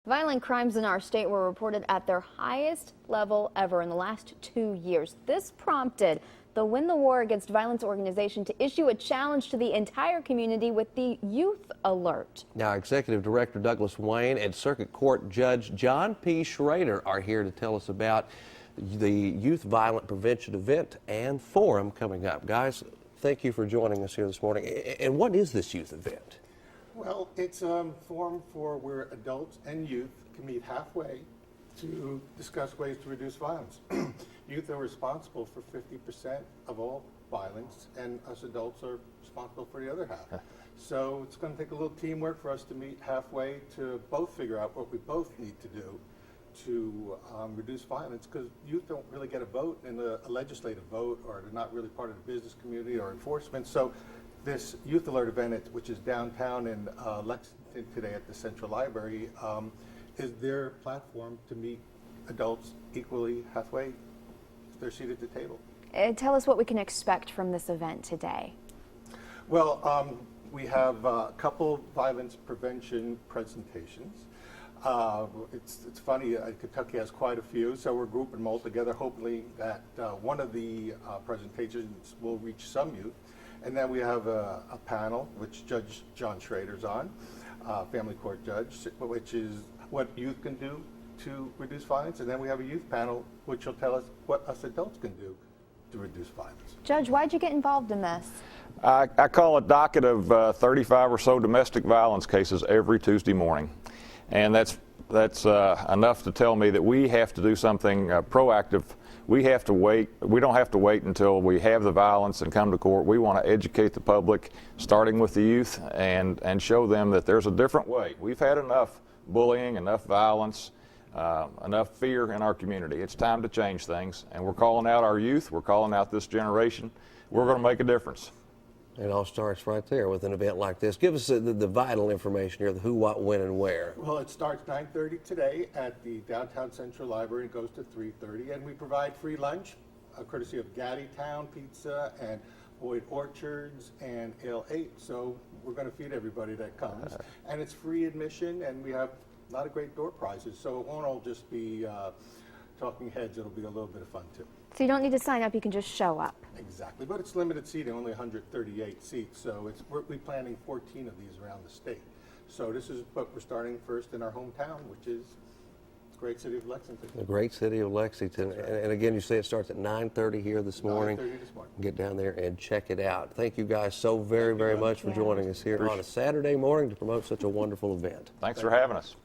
Violent crimes in our state were reported at their highest level ever in the last 2 years. This prompted the Win the War Against Violence organization to issue a challenge to the entire community with the Youth Alert. Now, Executive Director Douglas Wayne and Circuit Court Judge John P. Schrader are here to tell us about the Youth Violent Prevention event and forum coming up. Guys, thank you for joining us here this morning. And what is this youth event? Well, it's a forum for where adults and youth can meet halfway to discuss ways to reduce violence. Youth are responsible for 50% of all violence, and us adults are responsible for the other half. So it's going to take a little teamwork for us to meet halfway to both figure out what we both need to do to reduce violence, because youth don't really get a vote in a legislative vote, or they're not really part of the business community or enforcement. So this Youth Alert event, which is downtown in Lexington today at the Central Library, is their platform to meet adults equally halfway if they're seated at the table. Tell us what we can expect from this event today. Well, we have a couple violence prevention presentations. It's funny, Kentucky has quite a few, so we're grouping them all together, hopefully that one of the presentations will reach some youth. And then we have a panel, which Judge John Schrader's on, family court judge, which is what youth can do to reduce violence. And then we have a youth panel, which will tell us what us adults can do to reduce violence. Judge, why'd you get involved in this? I call a docket of 35 or so domestic violence cases every Tuesday morning. And that's enough to tell me that we have to do something proactive. We have to wait. We don't have to wait until we have the violence and come to court. We want to educate the public, starting with the youth, and show them that there's a different way. We've had enough bullying, enough violence, enough fear in our community. It's time to change things, and we're calling out our youth. We're calling out this generation. We're going to make a difference. It all starts right there with an event like this. Give us the vital information here, the who, what, when, and where. Well, it starts 9:30 today at the Downtown Central Library and goes to 3:30, and we provide free lunch, courtesy of Gaddy Town Pizza and Boyd Orchards and Ale 8. So we're going to feed everybody that comes, and it's free admission, and we have a lot of great door prizes. So it won't all just be talking heads. It'll be a little bit of fun too. So you don't need to sign up, you can just show up. Exactly, but it's limited seating, only 138 seats, so we're planning 14 of these around the state. So this is, but we're starting first in our hometown, which is the great city of Lexington. The great city of Lexington. Right. And again, you say it starts at 9:30 here this morning. 9:30 this morning. Get down there and check it out. Thank you guys so very much for joining us here on a Saturday morning to promote such a wonderful event. Thanks for having us.